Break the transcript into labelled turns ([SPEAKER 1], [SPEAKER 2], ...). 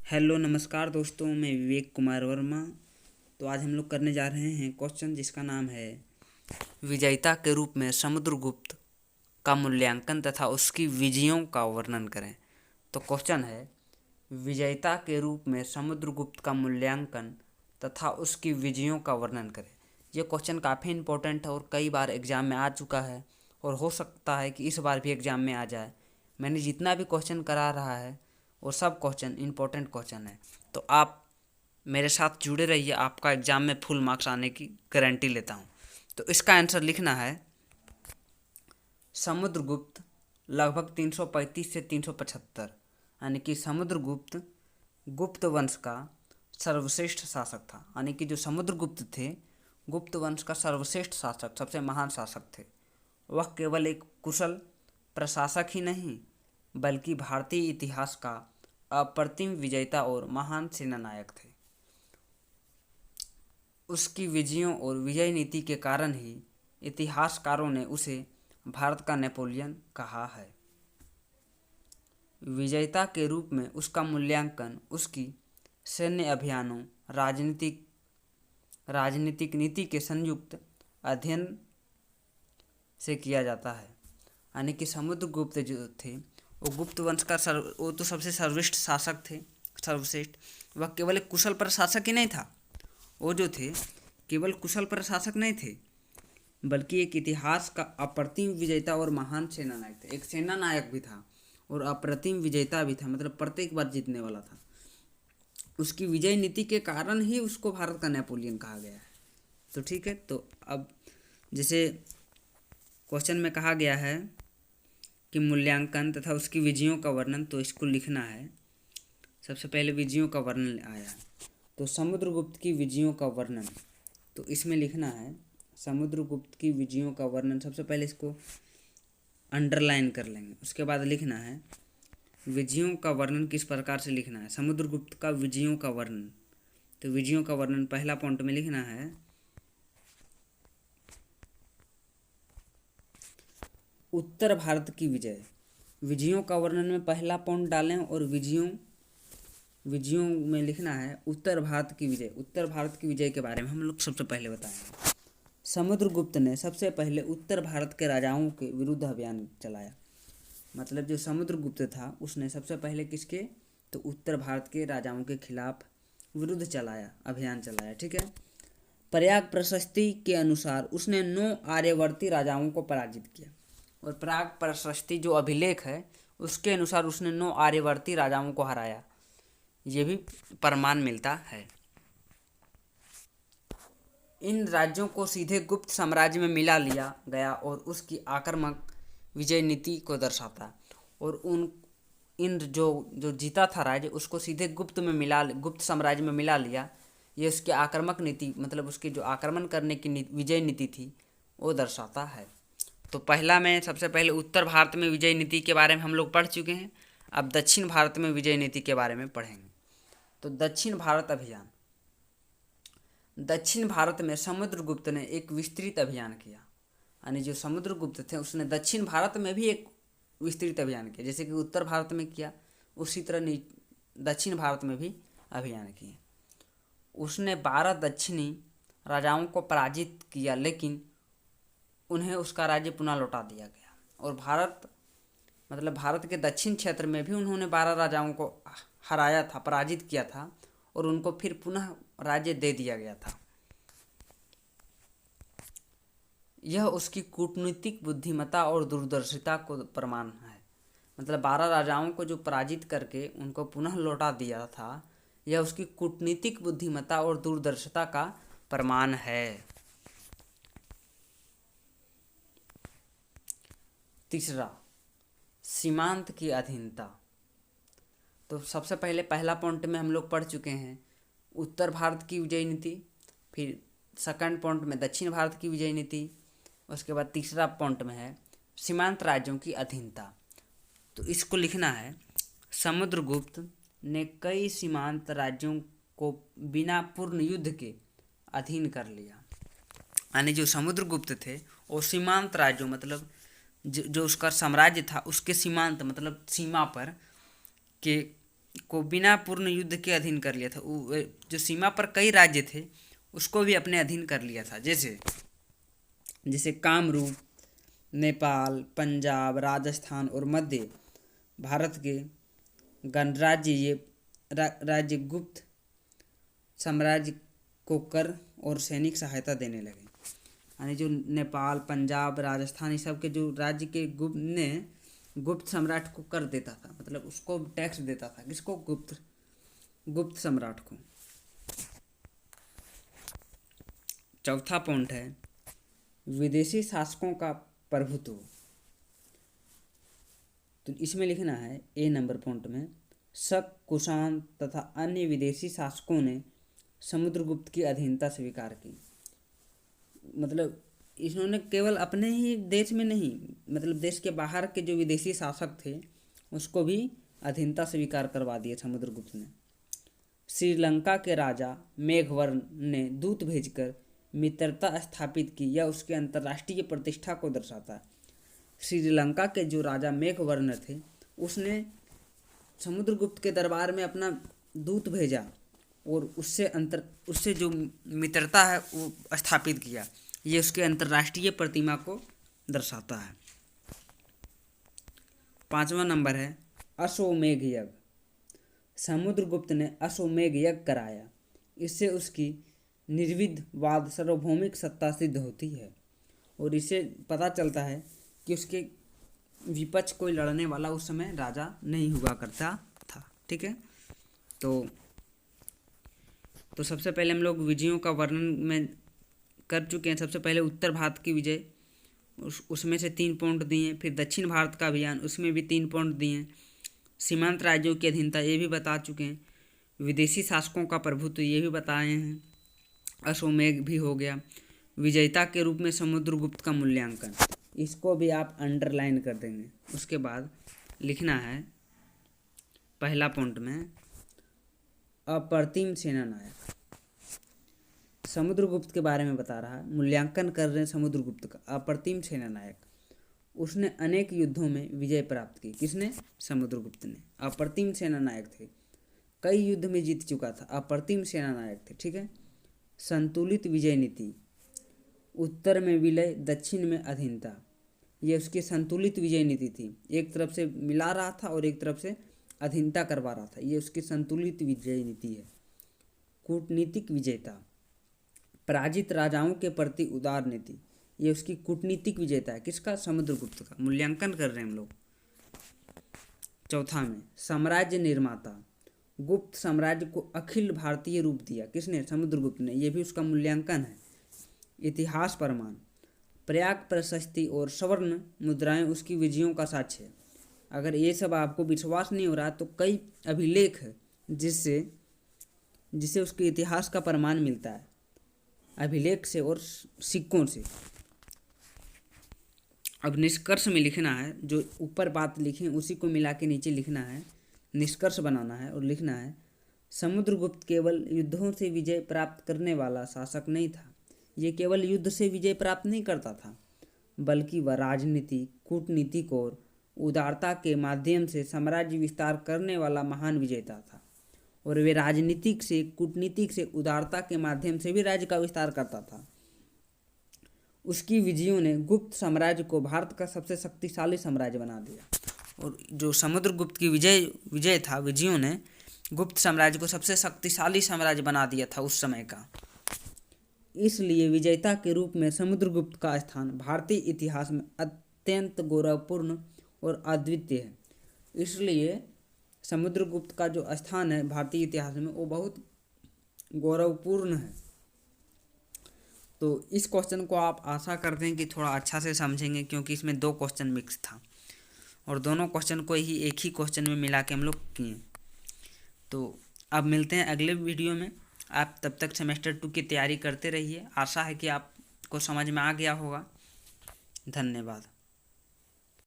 [SPEAKER 1] Hello नमस्कार दोस्तों, मैं विवेक कुमार वर्मा। तो आज हम लोग करने जा रहे हैं क्वेश्चन जिसका नाम है विजेता के रूप में समुद्रगुप्त का मूल्यांकन तथा उसकी विजयों का वर्णन करें। तो क्वेश्चन है, विजेता के रूप में समुद्रगुप्त का मूल्यांकन तथा उसकी विजयों का वर्णन करें। ये क्वेश्चन काफ़ी इम्पोर्टेंट है और कई बार एग्ज़ाम में आ चुका है और हो सकता है कि इस बार भी एग्ज़ाम में आ जाए। मैंने जितना भी क्वेश्चन करा रहा है वो सब क्वेश्चन इम्पोर्टेंट क्वेश्चन है। तो आप मेरे साथ जुड़े रहिए, आपका एग्ज़ाम में फुल मार्क्स आने की गारंटी लेता हूँ। तो इसका आंसर लिखना है, समुद्रगुप्त लगभग 335 से 375, यानी कि समुद्रगुप्त गुप्त वंश का सर्वश्रेष्ठ शासक था। यानी कि जो समुद्रगुप्त थे, गुप्त वंश का सर्वश्रेष्ठ शासक, सबसे महान शासक थे। वह केवल एक कुशल प्रशासक ही नहीं बल्कि भारतीय इतिहास का अप्रतिम विजेता और महान सेनानायक थे। उसकी विजयों और विजय नीति के कारण ही इतिहासकारों ने उसे भारत का नेपोलियन कहा है। विजेता के रूप में उसका मूल्यांकन उसकी सैन्य अभियानों, राजनीतिक नीति के संयुक्त अध्ययन से किया जाता है। यानी कि समुद्रगुप्त जो थे वो गुप्त वंश का वो तो सबसे सर्वश्रेष्ठ शासक थे, सर्वश्रेष्ठ। वह केवल एक कुशल प्रशासक ही नहीं था, वो जो थे केवल कुशल प्रशासक नहीं थे बल्कि एक इतिहास का अप्रतिम विजेता और महान सेनानायक थे। एक सेनानायक भी था और अप्रतिम विजेता भी था, मतलब प्रत्येक बार जीतने वाला था। उसकी विजय नीति के कारण ही उसको भारत का नेपोलियन कहा गया है। तो ठीक है, तो अब जैसे क्वेश्चन में कहा गया है कि मूल्यांकन तथा उसकी विजयों का वर्णन, तो इसको लिखना है। सबसे पहले विजयों का वर्णन आया, तो समुद्रगुप्त की विजयों का वर्णन, तो इसमें लिखना है समुद्रगुप्त की विजयों का वर्णन। सबसे पहले इसको अंडरलाइन कर लेंगे, उसके बाद लिखना है विजयों का वर्णन किस प्रकार से लिखना है। समुद्रगुप्त का विजयों का वर्णन, तो विजयों का वर्णन पहला पॉइंट में लिखना है, उत्तर भारत की विजय। विजयों का वर्णन में पहला पॉइंट डालें और विजयों में लिखना है उत्तर भारत की विजय। उत्तर भारत की विजय के बारे में हम लोग सबसे पहले बताएंगे। समुद्रगुप्त ने सबसे पहले उत्तर भारत के राजाओं के विरुद्ध अभियान चलाया। मतलब जो समुद्रगुप्त था उसने सबसे पहले किसके, तो उत्तर भारत के राजाओं के खिलाफ विरुद्ध चलाया, अभियान चलाया। ठीक है। प्रयाग प्रशस्ति के अनुसार उसने 9 आर्यवर्ती राजाओं को पराजित किया। और प्रयाग प्रशस्ति जो अभिलेख है उसके अनुसार उसने 9 आर्यवर्ती राजाओं को हराया, ये भी प्रमाण मिलता है। इन राज्यों को सीधे गुप्त साम्राज्य में मिला लिया गया और उसकी आक्रामक विजय नीति को दर्शाता। और इन जो जीता था राज्य उसको सीधे गुप्त साम्राज्य में मिला लिया, ये उसकी आक्रामक नीति, मतलब उसकी जो आक्रमण करने की विजय नीति थी वो दर्शाता है। तो पहला में सबसे पहले उत्तर भारत में विजय नीति के बारे में हम लोग पढ़ चुके हैं। अब दक्षिण भारत में विजय नीति के बारे में पढ़ेंगे। तो दक्षिण भारत अभियान, दक्षिण भारत में समुद्रगुप्त ने एक विस्तृत अभियान किया। यानी जो समुद्रगुप्त थे उसने दक्षिण भारत में भी एक विस्तृत अभियान किया, जैसे कि उत्तर भारत में किया उसी तरह दक्षिण भारत में भी अभियान किए। उसने 12 दक्षिणी राजाओं को पराजित किया, लेकिन उन्हें उसका राज्य पुनः लौटा दिया गया। और भारत के दक्षिण क्षेत्र में भी उन्होंने 12 राजाओं को हराया था, पराजित किया था और उनको फिर पुनः राज्य दे दिया गया था। यह उसकी कूटनीतिक बुद्धिमत्ता और दूरदर्शिता को प्रमाण है। मतलब 12 राजाओं को जो पराजित करके उनको पुनः लौटा दिया था, यह उसकी कूटनीतिक बुद्धिमत्ता और दूरदर्शिता का प्रमाण है। तीसरा, सीमांत की अधीनता। तो सबसे पहले पहला पॉइंट में हम लोग पढ़ चुके हैं उत्तर भारत की विजय नीति, फिर सेकंड पॉइंट में दक्षिण भारत की विजय नीति, उसके बाद तीसरा पॉइंट में है सीमांत राज्यों की अधीनता। तो इसको लिखना है, समुद्रगुप्त ने कई सीमांत राज्यों को बिना पूर्ण युद्ध के अधीन कर लिया। यानी जो समुद्रगुप्त थे वो सीमांत राज्यों, मतलब जो उसका साम्राज्य था उसके सीमांत मतलब सीमा पर के को बिना पूर्ण युद्ध के अधीन कर लिया था। जो सीमा पर कई राज्य थे उसको भी अपने अधीन कर लिया था, जैसे जैसे कामरूप, नेपाल, पंजाब, राजस्थान और मध्य भारत के गणराज्य, ये राज्य गुप्त साम्राज्य को कर और सैनिक सहायता देने लगे। यानी जो नेपाल, पंजाब, राजस्थान, ये सब के जो राज्य के गुप्त सम्राट को कर देता था, मतलब उसको टैक्स देता था। किसको? गुप्त सम्राट को। चौथा पॉइंट है विदेशी शासकों का प्रभुत्व। तो इसमें लिखना है ए नंबर पॉइंट में, शक, कुषाण तथा अन्य विदेशी शासकों ने समुद्रगुप्त की अधीनता स्वीकार की। मतलब इन्होंने केवल अपने ही देश में नहीं, मतलब देश के बाहर के जो विदेशी शासक थे उसको भी अधीनता स्वीकार करवा दिया समुद्रगुप्त ने। श्रीलंका के राजा मेघवर्ण ने दूत भेजकर मित्रता स्थापित की, यह उसके अंतर्राष्ट्रीय प्रतिष्ठा को दर्शाता है। श्रीलंका के जो राजा मेघवर्ण थे उसने समुद्रगुप्त के दरबार में अपना दूत भेजा और उससे जो मित्रता है वो स्थापित किया। ये उसके अंतर्राष्ट्रीय प्रतिमा को दर्शाता है। 5वां नंबर है अश्वमेध यज्ञ। समुद्रगुप्त ने अश्वमेध यज्ञ कराया, इससे उसकी निर्विवाद सार्वभौमिक सत्ता सिद्ध होती है और इससे पता चलता है कि उसके विपक्ष कोई लड़ने वाला उस समय राजा नहीं हुआ करता था। ठीक है, तो सबसे पहले हम लोग विजयों का वर्णन में कर चुके हैं। सबसे पहले उत्तर भारत की विजय, उसमें से 3 पॉइंट दिए। फिर दक्षिण भारत का अभियान, उसमें भी 3 पॉइंट दिए। सीमांत राज्यों की अधीनता, ये भी बता चुके हैं। विदेशी शासकों का प्रभुत्व, ये भी बताए हैं। अश्वमेध भी हो गया। विजेता के रूप में समुद्रगुप्त का मूल्यांकन, इसको भी आप अंडरलाइन कर देंगे। उसके बाद लिखना है पहला पॉइंट में अप्रतिम सेना नायक। समुद्रगुप्त के बारे में बता रहा है, मूल्यांकन कर रहे हैं समुद्रगुप्त का। अप्रतिम सेना नायक, उसने अनेक युद्धों में विजय प्राप्त की। किसने? समुद्रगुप्त ने। अप्रतिम सेना नायक थे, कई युद्ध में जीत चुका था, अप्रतिम सेना नायक थे। ठीक है। संतुलित विजय नीति, उत्तर में विलय, दक्षिण में अधीनता, ये उसकी संतुलित विजय नीति थी। एक तरफ से मिला रहा था और एक तरफ से अधीनता करवा रहा था, ये उसकी संतुलित विजय नीति है। कूटनीतिक विजेता, पराजित राजाओं के प्रति उदार नीति, ये उसकी कूटनीतिक विजेता है। किसका? समुद्रगुप्त का। मूल्यांकन कर रहे हैं हम लोग। चौथा में साम्राज्य निर्माता, गुप्त साम्राज्य को अखिल भारतीय रूप दिया। किसने? समुद्रगुप्त ने, ये भी उसका मूल्यांकन है। इतिहास प्रमाण, प्रयाग प्रशस्ति और स्वर्ण मुद्राएं उसकी विजयों का साक्ष्य है। अगर ये सब आपको विश्वास नहीं हो रहा तो कई अभिलेख है जिससे उसके इतिहास का प्रमाण मिलता है, अभिलेख से और सिक्कों से। अब निष्कर्ष में लिखना है, जो ऊपर बात लिखी उसी को मिला के नीचे लिखना है, निष्कर्ष बनाना है और लिखना है समुद्रगुप्त केवल युद्धों से विजय प्राप्त करने वाला शासक नहीं था। ये केवल युद्ध से विजय प्राप्त नहीं करता था, बल्कि वह राजनीति, कूटनीतिक और उदारता के माध्यम से साम्राज्य विस्तार करने वाला महान विजेता था। और वे राजनीतिक से, कूटनीतिक से, उदारता के माध्यम से भी राज्य का विस्तार करता था। उसकी विजयों ने गुप्त साम्राज्य को भारत का सबसे शक्तिशाली साम्राज्य बना दिया। और जो समुद्रगुप्त की विजय था, विजयों ने गुप्त साम्राज्य को सबसे शक्तिशाली साम्राज्य बना दिया था उस समय का। इसलिए विजेता के रूप में समुद्रगुप्त का स्थान भारतीय इतिहास में अत्यंत गौरवपूर्ण और अद्वितीय है। इसलिए समुद्रगुप्त का जो स्थान है भारतीय इतिहास में वो बहुत गौरवपूर्ण है। तो इस क्वेश्चन को आप आशा करते हैं कि थोड़ा अच्छा से समझेंगे, क्योंकि इसमें 2 क्वेश्चन मिक्स था और दोनों क्वेश्चन को ही एक ही क्वेश्चन में मिला के हम लोग किए। तो अब मिलते हैं अगले वीडियो में। आप तब तक सेमेस्टर 2 की तैयारी करते रहिए। आशा है कि आपको समझ में आ गया होगा। धन्यवाद।